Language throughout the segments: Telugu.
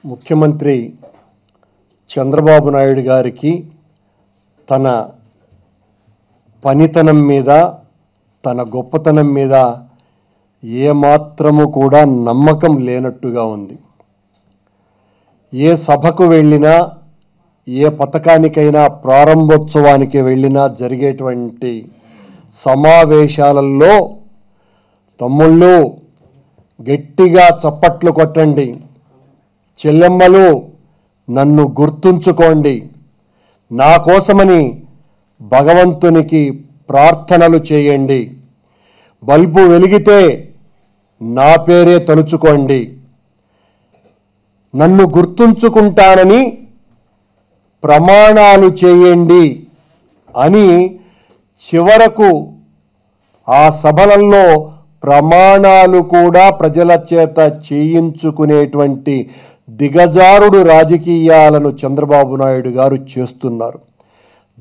ముఖ్యమంత్రి చంద్రబాబు నాయుడు గారికి తన పనితనం మీద తన గొప్పతనం మీద ఏమాత్రము కూడా నమ్మకం లేనట్టుగా ఉంది. ఏ సభకు వెళ్ళినా ఏ పథకానికైనా ప్రారంభోత్సవానికి వెళ్ళినా జరిగేటువంటి సమావేశాలలో తమ్ముళ్ళు గట్టిగా చప్పట్లు కొట్టండి, చెల్లెమ్మలు నన్ను గుర్తుంచుకోండి, నా కోసమని భగవంతునికి ప్రార్థనలు చేయండి, బల్బు వెలిగితే నా పేరే తలుచుకోండి, నన్ను గుర్తుంచుకుంటానని ప్రమాణాలు చేయండి అని చివరకు ఆ సభలలో ప్రమాణాలు కూడా ప్రజల చేత చేయించుకునేటువంటి దిగజారుడు రాజకీయాలను చంద్రబాబు నాయుడు గారు చేస్తున్నారు.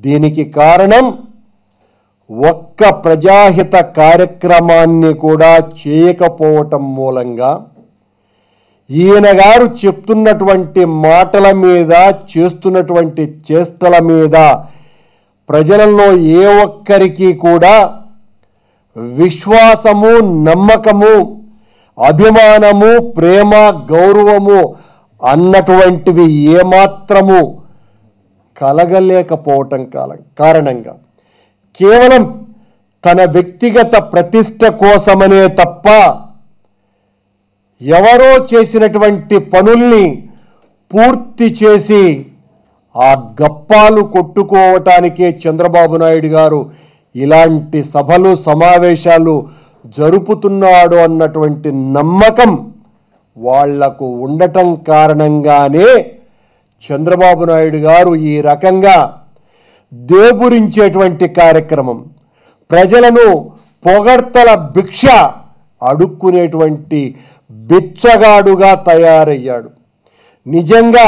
దీనికి కారణం ఒక్క ప్రజాహిత కార్యక్రమాన్ని కూడా చేయకపోవటం మూలంగా ఈయన గారు చెప్తున్నటువంటి మాటల మీద చేస్తున్నటువంటి చేష్టల మీద ప్రజలలో ఏ ఒక్కరికి కూడా విశ్వాసము, నమ్మకము, అభిమానము, ప్రేమ, గౌరవము అన్నటువంటివి ఏమాత్రము కలగలేకపోవటం కారణంగా కేవలం తన వ్యక్తిగత ప్రతిష్ట కోసమనే తప్ప ఎవరో చేసినటువంటి పనుల్ని పూర్తి చేసి ఆ గప్పాలు కొట్టుకోవటానికే చంద్రబాబు నాయుడు గారు ఇలాంటి సభలు సమావేశాలు జరుపుతున్నాడు అన్నటువంటి నమ్మకం వాళ్లకు ఉండటం కారణంగానే చంద్రబాబు నాయుడు గారు ఈ రకంగా దేబురించేటువంటి కార్యక్రమం, ప్రజలను పొగడ్తల భిక్ష అడుక్కునేటువంటి బిచ్చగాడుగా తయారయ్యాడు. నిజంగా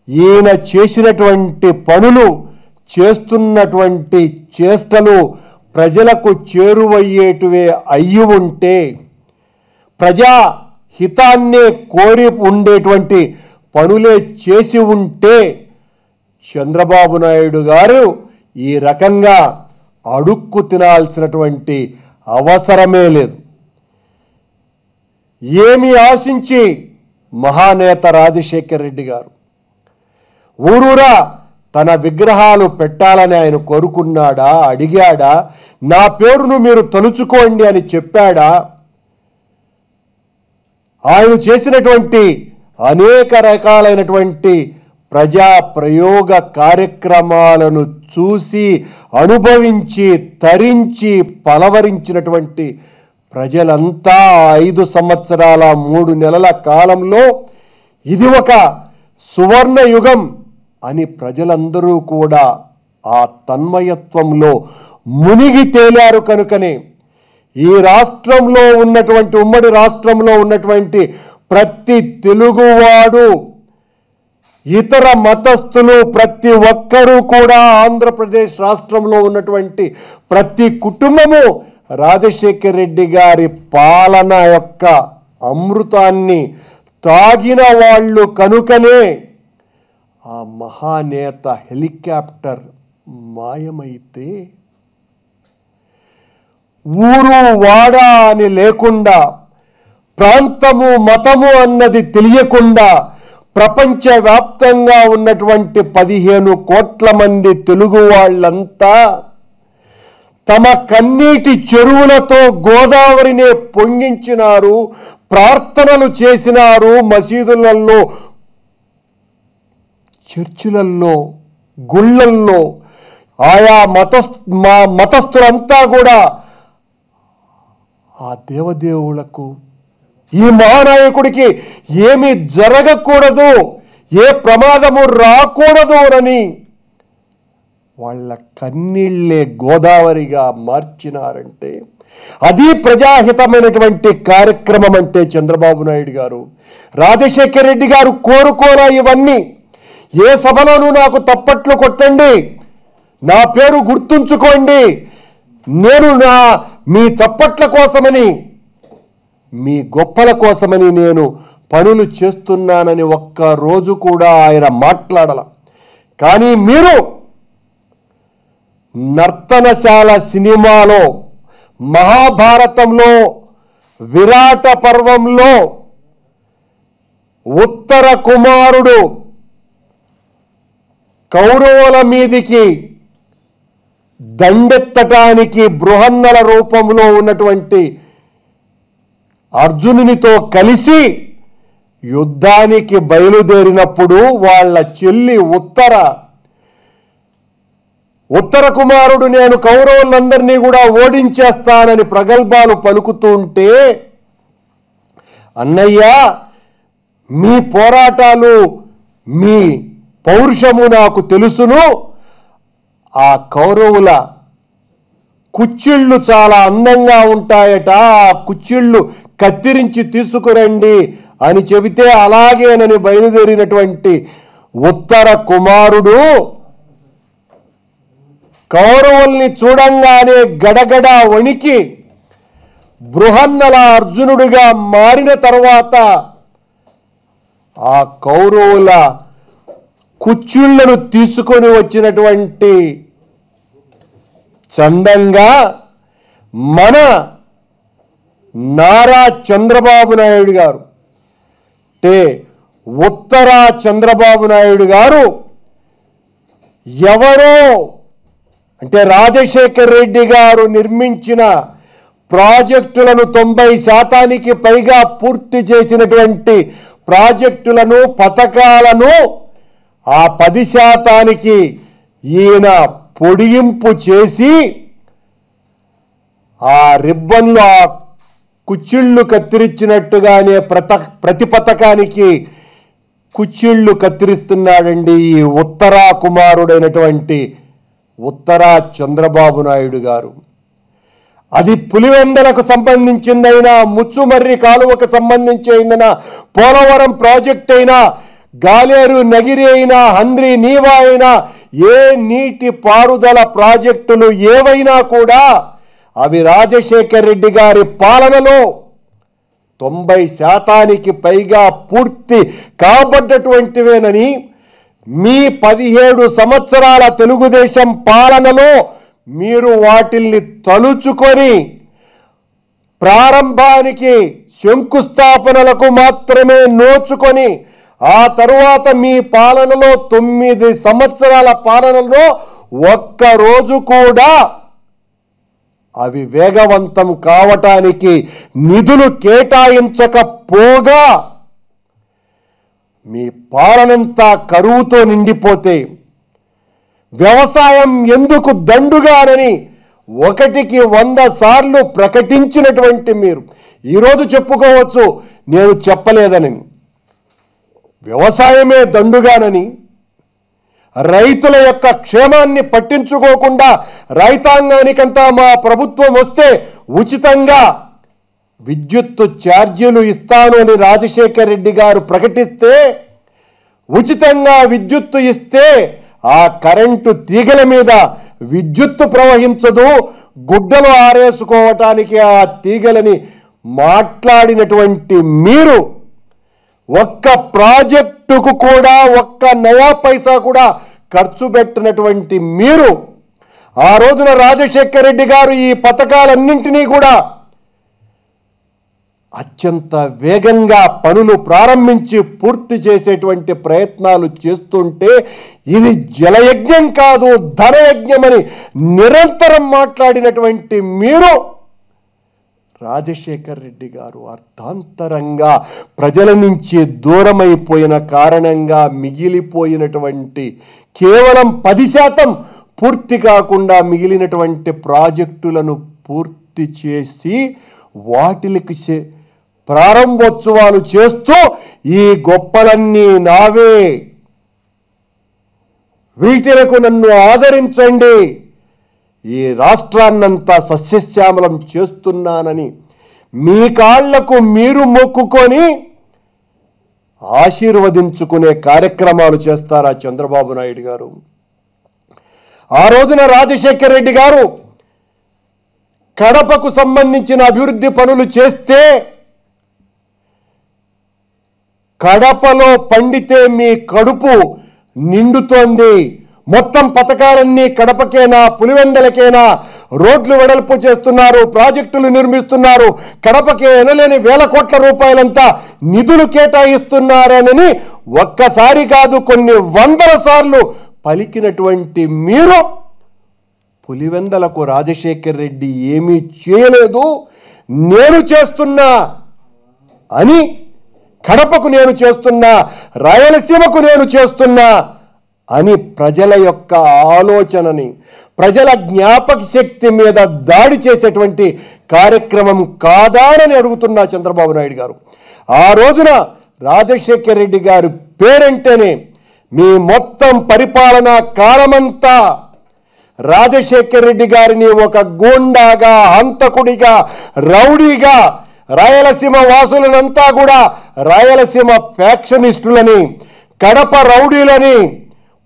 ఈయన చేసినటువంటి పనులు, చేస్తున్నటువంటి చేష్టలు ప్రజలకు చేరువయ్యేటివే అయ్యి ఉంటే, ప్రజా హితాన్నే కోరి ఉండేటువంటి పనులే చేసి ఉంటే చంద్రబాబు నాయుడు గారు ఈ రకంగా అడుక్కు తినాల్సినటువంటి అవసరమే లేదు. ఏమి ఆశించి మహానేత రాజశేఖర్ రెడ్డి గారు ఊరూరా తన విగ్రహాలు పెట్టాలని ఆయన కోరుకున్నాడా, అడిగాడా, నా పేరును మీరు తలుచుకోండి అని చెప్పాడా? ఆయన చేసినటువంటి అనేక రకాలైనటువంటి ప్రజా ప్రయోగ కార్యక్రమాలను చూసి అనుభవించి తరించి పలవరించినటువంటి ప్రజలంతా 5 సంవత్సరాల 3 నెలల కాలంలో ఇది ఒక సువర్ణ యుగం అని ప్రజలందరూ కూడా ఆ తన్మయత్వంలో మునిగి తేలారు. కనుకనే ఈ రాష్ట్రంలో ఉన్నటువంటి ఉమ్మడి రాష్ట్రంలో ఉన్నటువంటి ప్రతి తెలుగువాడు, ఇతర మతస్థులు ప్రతి ఒక్కరూ కూడా ఆంధ్రప్రదేశ్ రాష్ట్రంలో ఉన్నటువంటి ప్రతి కుటుంబము రాజశేఖర్ రెడ్డి గారి పాలన యొక్క అమృతాన్ని తాగిన వాళ్ళు కనుకనే ఆ మహానేత హెలికాప్టర్ మాయమైతే ఊరు వాడ అని లేకుండా, ప్రాంతము మతము అన్నది తెలియకుండా ప్రపంచవ్యాప్తంగా ఉన్నటువంటి 15 కోట్ల మంది తెలుగు వాళ్ళంతా తమ కన్నీటి చెరువులతో గోదావరినే పొంగించినారు, ప్రార్థనలు చేసినారు. మసీదులలో, చర్చిలలో, గుళ్ళల్లో ఆయా మతస్థులంతా కూడా ఆ దేవదేవులకు, ఈ మహానాయకుడికి ఏమీ జరగకూడదు, ఏ ప్రమాదము రాకూడదు అని వాళ్ళ కన్నీళ్లే గోదావరిగా మార్చినారంటే అది ప్రజాహితమైనటువంటి కార్యక్రమం అంటే చంద్రబాబు నాయుడు గారు, రాజశేఖర్ రెడ్డి గారు కోరుకోరా ఇవన్నీ. ఏ సభలోనూ నాకు తప్పట్లు కొట్టండి, నా పేరు గుర్తుంచుకోండి, నేను మీ చప్పట్ల కోసమని, మీ గొప్పల కోసమని నేను పనులు చేస్తున్నానని ఒక్క రోజు కూడా ఆయన మాట్లాడాల. కానీ మీరు నర్తనశాల సినిమాలో, మహాభారతంలో, విరాట పర్వంలో ఉత్తర కుమారుడు కౌరవుల మీదికి దండెత్తటానికి బృహన్నల రూపంలో ఉన్నటువంటి అర్జునునితో కలిసి యుద్ధానికి బయలుదేరినప్పుడు వాళ్ళ చెల్లి ఉత్తర కుమారుడు నేను కౌరవులందరినీ కూడా ఓడించేస్తానని ప్రగల్భాలు పలుకుతూ ఉంటే, అన్నయ్య మీ పోరాటాలు, మీ పౌరుషము నాకు తెలుసును, ఆ కౌరవుల కుచ్చిళ్ళు చాలా అందంగా ఉంటాయట, ఆ కుచ్చిళ్ళు కత్తిరించి తీసుకురండి అని చెబితే అలాగేనని బయలుదేరినటువంటి ఉత్తర కుమారుడు కౌరవుల్ని చూడంగానే గడగడ వణికి బృహన్నల అర్జునుడిగా మారిన తర్వాత ఆ కౌరవుల కుచ్చిళ్లను తీసుకొని వచ్చినటువంటి చందంగా మన నారా చంద్రబాబు నాయుడు గారు, అంటే ఉత్తర చంద్రబాబు నాయుడు గారు ఎవరో, అంటే రాజశేఖర్ రెడ్డి గారు నిర్మించిన ప్రాజెక్టులను 90% పైగా పూర్తి చేసినటువంటి ప్రాజెక్టులను, పథకాలను ఆ 10% ఈయన పొడిగింపు చేసి ఆ రిబ్బన్లు, ఆ కుచ్చిళ్ళు కత్తిరించినట్టుగానే ప్రతి పథకానికి కుచ్చిళ్ళు కత్తిరిస్తున్నాడండి ఈ ఉత్తరా కుమారుడైనటువంటి ఉత్తరా చంద్రబాబు నాయుడు గారు. అది పులివెందలకు సంబంధించిందైనా, ముచ్చుమర్రి కాలువకు సంబంధించి అయినా, పోలవరం ప్రాజెక్ట్ అయినా, గాలేరు నగిరి అయినా, హంద్రి నీవా అయినా, ఏ నీటి పారుదల ప్రాజెక్టులు ఏవైనా కూడా అవి రాజశేఖర్ రెడ్డి గారి పాలనలో 90% పైగా పూర్తి కాబడ్డటువంటివేనని, మీ 17 సంవత్సరాల తెలుగుదేశం పాలనలో మీరు వాటిల్ని తలుచుకొని ప్రారంభానికి శంకుస్థాపనలకు మాత్రమే నోచుకొని, ఆ తరువాత మీ పాలనలో 9 సంవత్సరాల పాలనలో ఒక్కరోజు కూడా అవి వేగవంతం కావటానికి నిధులు కేటాయించకపోగా మీ పాలనంతా కరువుతో నిండిపోతే, వ్యవసాయం ఎందుకు దండుగానని 1కి 100 సార్లు ప్రకటించినటువంటి మీరు ఈరోజు చెప్పుకోవచ్చు నేను చెప్పలేదని. వ్యవసాయమే దండుగానని, రైతుల యొక్క క్షేమాన్ని పట్టించుకోకుండా రైతాంగానికంతా మా ప్రభుత్వం వస్తే ఉచితంగా విద్యుత్తు ఛార్జీలు ఇస్తాను అని రాజశేఖర్ రెడ్డి గారు ప్రకటిస్తే, ఉచితంగా విద్యుత్తు ఇస్తే ఆ కరెంటు తీగల మీద విద్యుత్తు ప్రవహించదు, గుడ్డలు ఆరేసుకోవటానికి ఆ తీగలని మాట్లాడినటువంటి మీరు ఒక్క ప్రాజెక్టుకు కూడా ఒక్క నయా పైసా కూడా ఖర్చు పెట్టినటువంటి మీరు, ఆ రోజున రాజశేఖర్ రెడ్డి గారు ఈ పథకాలన్నింటినీ కూడా అత్యంత వేగంగా పనులు ప్రారంభించి పూర్తి చేసేటువంటి ప్రయత్నాలు చేస్తుంటే, ఇది జలయజ్ఞం కాదు ధనయజ్ఞమని నిరంతరం మాట్లాడినటువంటి మీరు, రాజశేఖర్ రెడ్డి గారు అర్థాంతరంగా ప్రజల నుంచి దూరమైపోయిన కారణంగా మిగిలిపోయినటువంటి కేవలం 10% పూర్తి కాకుండా మిగిలినటువంటి ప్రాజెక్టులను పూర్తి చేసి వాటికి ప్రారంభోత్సవాలు చేస్తూ ఈ గొప్పలన్నీ నావే, వీటిలకు నన్ను ఆదరించండి, ఈ రాష్ట్రాన్నంతా సస్యశ్యామలం చేస్తున్నానని మీ కాళ్లకు మీరు మొక్కుకొని ఆశీర్వదించుకునే కార్యక్రమాలు చేస్తారా చంద్రబాబు నాయుడు గారు? ఆ రోజున రాజశేఖర్ రెడ్డి గారు కడపకు సంబంధించిన అభివృద్ధి పనులు చేస్తే కడపలో పండితే మీ కడుపు నిండుతోంది. మొత్తం పథకాలన్నీ కడపకేనా, పులివెందలకేనా? రోడ్లు వెడల్పు చేస్తున్నారు, ప్రాజెక్టులు నిర్మిస్తున్నారు, కడపకే ఎనలేని వేల కోట్ల రూపాయలంతా నిధులు కేటాయిస్తున్నారని ఒక్కసారి కాదు కొన్ని వందల సార్లు పలికినటువంటి మీరు పులివెందలకు రాజశేఖర్ రెడ్డి ఏమీ చేయలేదు, నేను చేస్తున్నా అని, కడపకు నేను చేస్తున్నా, రాయలసీమకు నేను చేస్తున్నా అని ప్రజల యొక్క ఆలోచనని, ప్రజల జ్ఞాపక శక్తి మీద దాడి చేసేటువంటి కార్యక్రమం కాదానని అడుగుతున్నా చంద్రబాబు నాయుడు గారు. ఆ రోజున రాజశేఖర్ రెడ్డి గారు పేరంటేనే మీ మొత్తం పరిపాలనా కాలమంతా రాజశేఖర్ రెడ్డి గారిని ఒక గూండాగా, హంతకుడిగా, రౌడీగా, రాయలసీమ వాసులనంతా కూడా రాయలసీమ ఫ్యాక్షనిస్టులని, కడప రౌడీలని,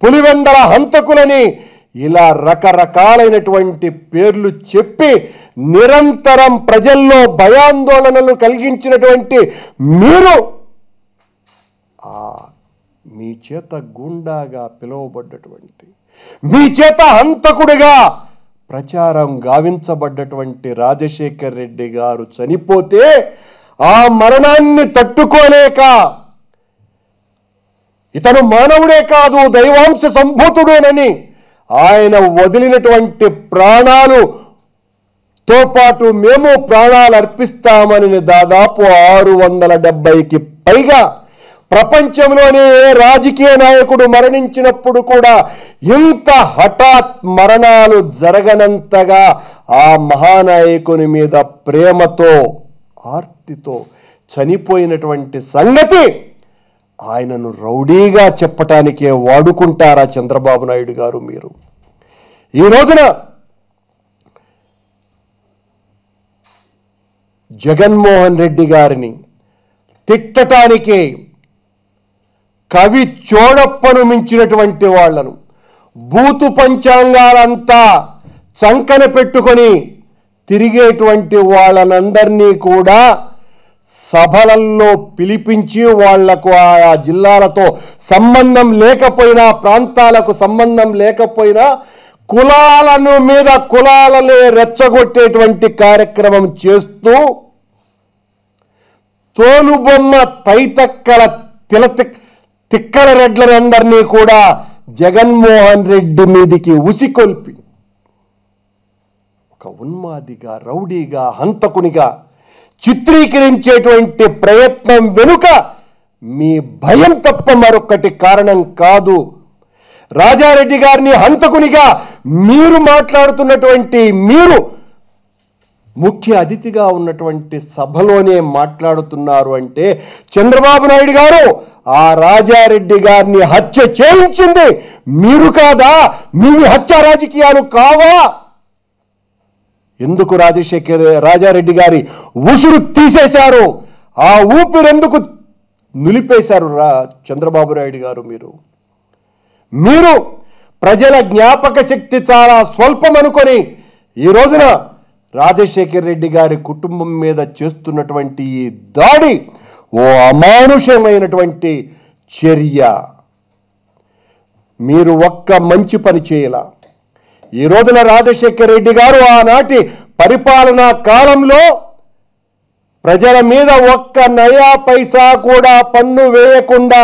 పులివెందల హంతకులని ఇలా రకరకాలైనటువంటి పేర్లు చెప్పి నిరంతరం ప్రజల్లో భయాందోళనలు కలిగించినటువంటి మీరు మీ చేత గూండాగా పిలువబడ్డటువంటి, మీ చేత హంతకుడిగా ప్రచారం గావించబడ్డటువంటి రాజశేఖర్ రెడ్డి గారు చనిపోతే ఆ మరణాన్ని తట్టుకోలేక ఇతను మానవుడే కాదు దైవాంశ సంభూతుడేనని ఆయన వదిలినటువంటి ప్రాణాలుతో పాటు మేము ప్రాణాలు అర్పిస్తామని దాదాపు 670కి పైగా ప్రపంచంలోనే రాజకీయ నాయకుడు మరణించినప్పుడు కూడా ఇంత హఠాత్ మరణాలు జరగనంతగా ఆ మహానాయకుని మీద ప్రేమతో, ఆర్తితో చనిపోయినటువంటి సంగతి ఆయనను రౌడీగా చెప్పటానికే వాడుకుంటారా చంద్రబాబు నాయుడు గారు మీరు? ఈ రోజున జగన్మోహన్ రెడ్డి గారిని తిట్టటానికే కవి చోడప్పను మించినటువంటి వాళ్లను, బూతు పంచాంగాలంతా చంకన పెట్టుకొని తిరిగేటువంటి వాళ్ళనందరినీ కూడా సభలలో పిలిపించి వాళ్లకు ఆయా జిల్లాలతో సంబంధం లేకపోయినా, ప్రాంతాలకు సంబంధం లేకపోయినా కులాలను మీద కులాలనే రెచ్చగొట్టేటువంటి కార్యక్రమం చేస్తూ తోలుబొమ్మ తైతక్కల తిక్కల రెడ్లందరినీ కూడా జగన్మోహన్ రెడ్డి మీదికి ఉసికొల్పి ఒక ఉన్మాదిగా, రౌడీగా, హంతకునిగా చిత్రీకరించేటువంటి ప్రయత్నం వెనుక మీ భయం తప్ప మరొకటి కారణం కాదు. రాజారెడ్డి గారిని హంతకునిగా మీరు మాట్లాడుతున్నటువంటి మీరు ముఖ్య అతిథిగా ఉన్నటువంటి సభలోనే మాట్లాడుతున్నారు అంటే చంద్రబాబు నాయుడు గారు ఆ రాజారెడ్డి గారిని హత్య చేయించింది మీరు కాదా? మీవి హత్య రాజకీయాలు కావా? ఎందుకు రాజారెడ్డి గారి ఉసురు తీసేశారు? ఆ ఊపిరెందుకు నిలిపేశారు చంద్రబాబు నాయుడు గారు? మీరు ప్రజల జ్ఞాపక శక్తి చాలా స్వల్పం అనుకొని ఈ రోజున రాజశేఖర్ రెడ్డి గారి కుటుంబం మీద చేస్తున్నటువంటి ఈ దాడి ఓ అమానుషమైనటువంటి చర్య. మీరు ఒక్క మంచి పని చేయాల. ఈ రోజున రాజశేఖర్ రెడ్డి గారు ఆనాటి పరిపాలనా కాలంలో ప్రజల మీద ఒక్క నయా పైసా కూడా పన్ను వేయకుండా,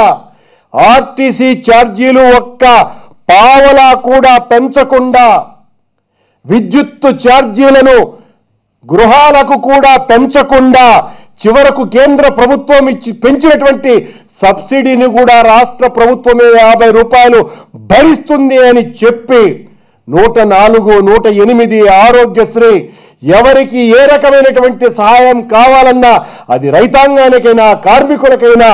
ఆర్టీసీ ఛార్జీలు ఒక్క పావలా కూడా పెంచకుండా, విద్యుత్తు ఛార్జీలను గృహాలకు కూడా పెంచకుండా, చివరకు కేంద్ర ప్రభుత్వం పెంచినటువంటి సబ్సిడీని కూడా రాష్ట్ర ప్రభుత్వమే 50 రూపాయలు భరిస్తుంది అని చెప్పి 104, 108 ఆరోగ్యశ్రీ ఎవరికి ఏ రకమైనటువంటి సహాయం కావాలన్నా అది రైతాంగానికైనా, కార్మికులకైనా,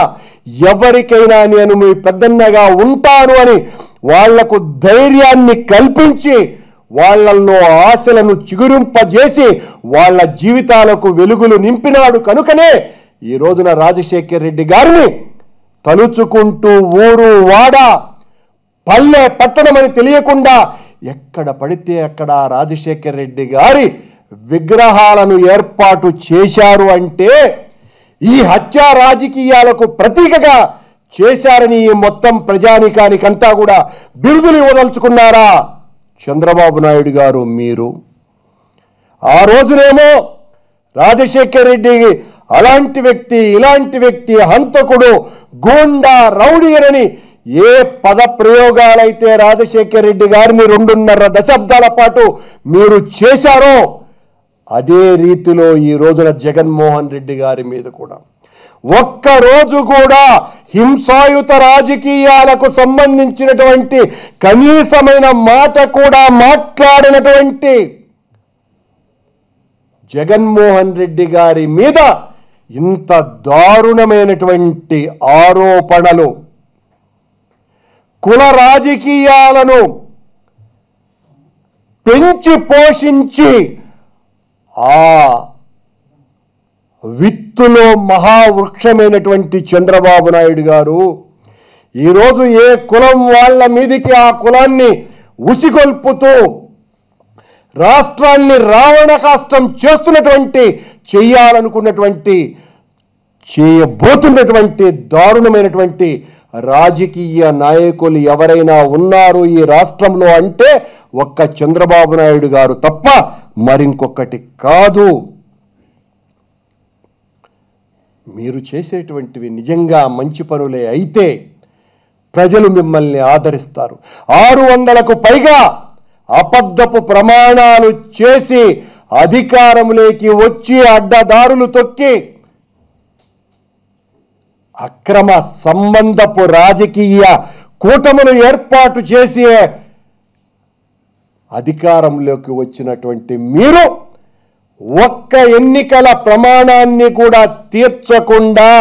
ఎవరికైనా నేను మీ పెద్దన్నగా ఉంటాను అని వాళ్లకు ధైర్యాన్ని కల్పించి వాళ్లలో ఆశలను చిగురింపజేసి వాళ్ళ జీవితాలకు వెలుగులు నింపినాడు. కనుకనే ఈ రోజున రాజశేఖర్ రెడ్డి గారిని తలుచుకుంటూ ఊరు, వాడ, పల్లె, పట్టణమని తెలియకుండా ఎక్కడ పడితే అక్కడ రాజశేఖర్ రెడ్డి గారి విగ్రహాలను ఏర్పాటు చేశారు అంటే ఈ హత్యా రాజకీయాలకు ప్రతీకగా చేశారని ఈ మొత్తం ప్రజానీకానికంతా కూడా బిరుదులు ఇవ్వదలుచుకున్నారా చంద్రబాబు నాయుడు గారు మీరు? ఆ రోజునేమో రాజశేఖర్ రెడ్డి అలాంటి వ్యక్తి, ఇలాంటి వ్యక్తి, హంతకుడు, గూండా, రౌడీ అని ఏ పద ప్రయోగాలైతే రాజశేఖర్ రెడ్డి గారిని 2.5 దశాబ్దాల పాటు మీరు చేశారో అదే రీతిలో ఈ రోజున జగన్మోహన్ రెడ్డి గారి మీద కూడా ఒక్కరోజు కూడా హింసాయుత రాజకీయాలకు సంబంధించినటువంటి కనీసమైన మాట కూడా మాట్లాడినటువంటి జగన్మోహన్ రెడ్డి గారి మీద ఇంత దారుణమైనటువంటి ఆరోపణలు, కుల రాజకీయాలను పెంచి పోషించి ఆ విత్తులో మహావృక్షమైనటువంటి చంద్రబాబు నాయుడు గారు ఈరోజు ఏ కులం వాళ్ళ మీదికి ఆ కులాన్ని ఉసిగొల్పుతూ రాష్ట్రాన్ని రావణ కాష్టం చేయాలనుకున్నటువంటి చేయబోతున్నటువంటి దారుణమైనటువంటి రాజకీయ నాయకులు ఎవరైనా ఉన్నారు ఈ రాష్ట్రంలో అంటే ఒక్క చంద్రబాబు నాయుడు గారు తప్ప మరింకొకటి కాదు. మీరు చేసేటువంటివి నిజంగా మంచి పనులే అయితే ప్రజలు మిమ్మల్ని ఆదరిస్తారు. 600కు పైగా అబద్ధపు ప్రమాణాలు చేసి అధికారంలోకి వచ్చి అడ్డదారులు తొక్కి అక్రమ సంబంధపు రాజకీయ కూటములు ఏర్పాటు చేసి అధికారంలోకి వచ్చినటువంటి మీరు ఒక్క ఎన్నికల ప్రమాణాన్ని కూడా తీర్చకుండా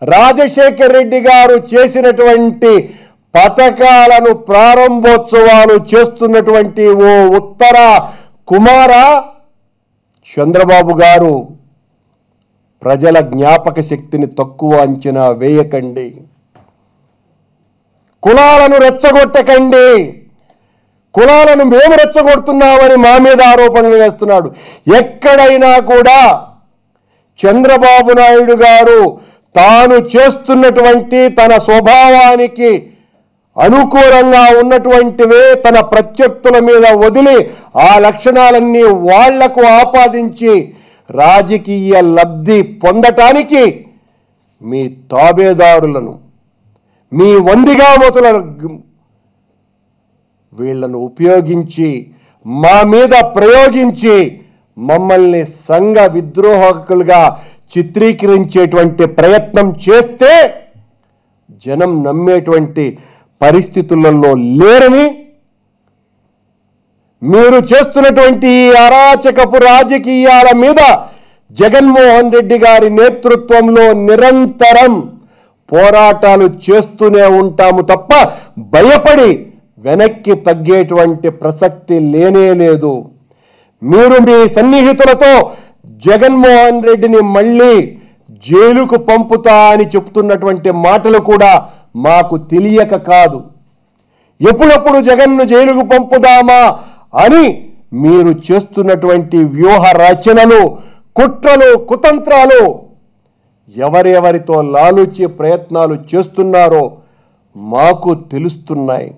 రాజశేఖర్ రెడ్డి గారు చేసినటువంటి పథకాలను ప్రారంభోత్సవాలు చేస్తున్నటువంటి ఓ ఉత్తర కుమార చంద్రబాబు గారు ప్రజల జ్ఞాపక శక్తిని తక్కువ అంచనా వేయకండి. కులాలను రెచ్చగొట్టకండి. కులాలను మేము రెచ్చగొడుతున్నామని మా మీద ఆరోపణలు వేస్తున్నాడు. ఎక్కడైనా కూడా చంద్రబాబు నాయుడు గారు తాను చేస్తున్నటువంటి తన స్వభావానికి అనుకూలంగా ఉన్నటువంటివే తన ప్రత్యర్థుల మీద వదిలి ఆ లక్షణాలన్నీ వాళ్లకు ఆపాదించి రాజకీయ లబ్ధి పొందటానికి మీ తాబేదారులను, మీ వందిగామతుల వీళ్లను ఉపయోగించి మా మీద ప్రయోగించి మమ్మల్ని సంఘ విద్రోహకులుగా చిత్రీకరించేటువంటి ప్రయత్నం చేస్తే జనం నమ్మేటువంటి పరిస్థితులలో లేరని, మీరు చేస్తున్నటువంటి ఈ అరాచకపు రాజకీయాల మీద జగన్మోహన్ రెడ్డి గారి నేతృత్వంలో నిరంతరం పోరాటాలు చేస్తూనే ఉంటాము తప్ప భయపడి వెనక్కి తగ్గేటువంటి ప్రసక్తి లేనే లేదు. మీరు మీ సన్నిహితులతో జగన్మోహన్ రెడ్డిని మళ్ళీ జైలుకు పంపుతా అని చెప్తున్నటువంటి మాటలు కూడా మాకు తెలియక కాదు. ఎప్పుడప్పుడు జగన్ను జైలుకు పంపుదామా అని మీరు చేస్తున్నటువంటి వ్యూహ రచనలు, కుట్రలు, కుతంత్రాలు ఎవరెవరితో లాలుచి ప్రయత్నాలు చేస్తున్నారో మాకు తెలుస్తున్నాయి.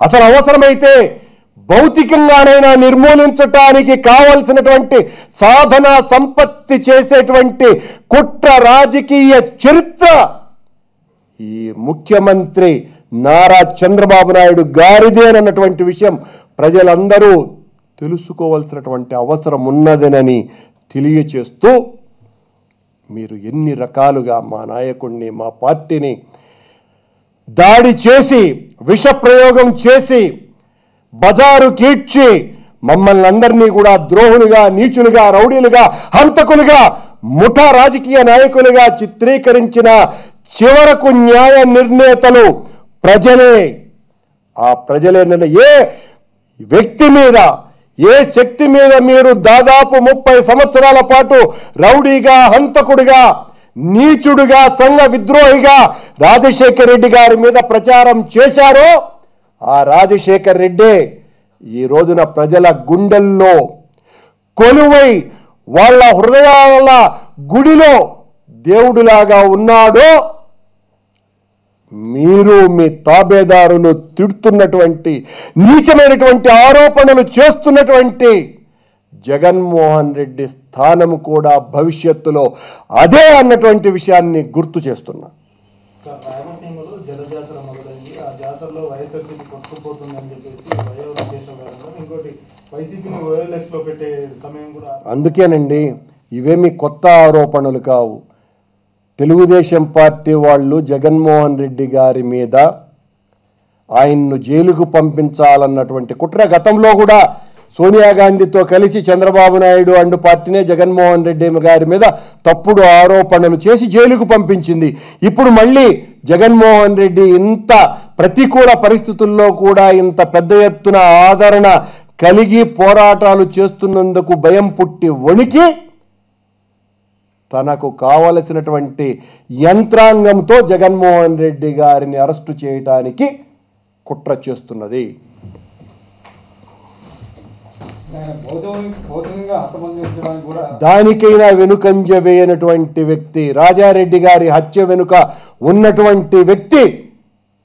అసలు అవసరమైతే భౌతికంగానైనా నిర్మూలించటానికి కావలసినటువంటి సాధన సంపత్తి చేసేటువంటి కుట్ర రాజకీయ చరిత్ర ఈ ముఖ్యమంత్రి నారా చంద్రబాబు నాయుడు గారిదేనన్నటువంటి విషయం ప్రజలందరూ తెలుసుకోవాల్సినటువంటి అవసరం ఉన్నదనని తెలియచేస్తూ, మీరు ఎన్ని రకాలుగా మా నాయకుడిని, మా పార్టీని దాడి చేసి, విష ప్రయోగం చేసి, బజారు కీడ్చి మమ్మల్ని అందరినీ కూడా ద్రోహులుగా, నీచులుగా, రౌడీలుగా, హంతకులుగా, ముఠా రాజకీయ నాయకులుగా చిత్రీకరించిన చివరకు న్యాయ నిర్ణేతలు ప్రజలే. ఆ ప్రజలే ఏ వ్యక్తి మీద, ఏ శక్తి మీద మీరు దాదాపు 30 సంవత్సరాల పాటు రౌడీగా, హంతకుడిగా, నీచుడుగా, సంఘ విద్రోహిగా రాజశేఖర్ రెడ్డి గారి మీద ప్రచారం చేశారో ఆ రాజశేఖర్ రెడ్డి ఈ రోజున ప్రజల గుండెల్లో కొలువై వాళ్ళ హృదయాల గుడిలో దేవుడిలాగా ఉన్నాడో మీరు మీ తాబేదారులు తిడుతున్నటువంటి నీచమైనటువంటి ఆరోపణలు చేస్తున్నటువంటి జగన్మోహన్ రెడ్డి స్థానం కూడా భవిష్యత్తులో అదే అన్నటువంటి విషయాన్ని గుర్తు చేస్తున్నా. రాయలసీమలో జలజాతర మొదలైంది. ఆ జాతరలో వైఎస్ఆర్సీపీ కొట్టుకుపోతుందని చెప్పేసి ఇంకోటి వైసీపీని ఓఎల్ఎక్స్ లో పెట్టే సమయం కూడా. అందుకేనండి, ఇవేమి కొత్త ఆరోపణలు కావు. తెలుగుదేశం పార్టీ వాళ్ళు జగన్మోహన్ రెడ్డి గారి మీద ఆయన్ను జైలుకు పంపించాలన్నటువంటి కుట్ర గతంలో కూడా సోనియా గాంధీతో కలిసి చంద్రబాబు నాయుడు అండ్ పార్టీనే జగన్మోహన్ రెడ్డి గారి మీద తప్పుడు ఆరోపణలు చేసి జైలుకు పంపించింది. ఇప్పుడు మళ్ళీ జగన్మోహన్ రెడ్డి ఇంత ప్రతికూల పరిస్థితుల్లో కూడా ఇంత పెద్ద ఎత్తున ఆదరణ కలిగి పోరాటాలు చేస్తున్నందుకు భయం పుట్టి వణికి తనకు కావలసినటువంటి యంత్రాంగంతో జగన్మోహన్ రెడ్డి గారిని అరెస్టు చేయడానికి కుట్ర చేస్తున్నది. దానికైనా వెనుకంజ వేయనటువంటి వ్యక్తి, రాజారెడ్డి గారి హత్య వెనుక ఉన్నటువంటి వ్యక్తి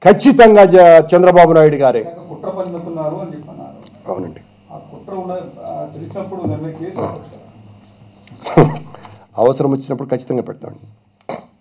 ఖచ్చితంగా చంద్రబాబు నాయుడు గారే. అవునండి. అవసరం వచ్చినప్పుడు ఖచ్చితంగా పెడతామండి.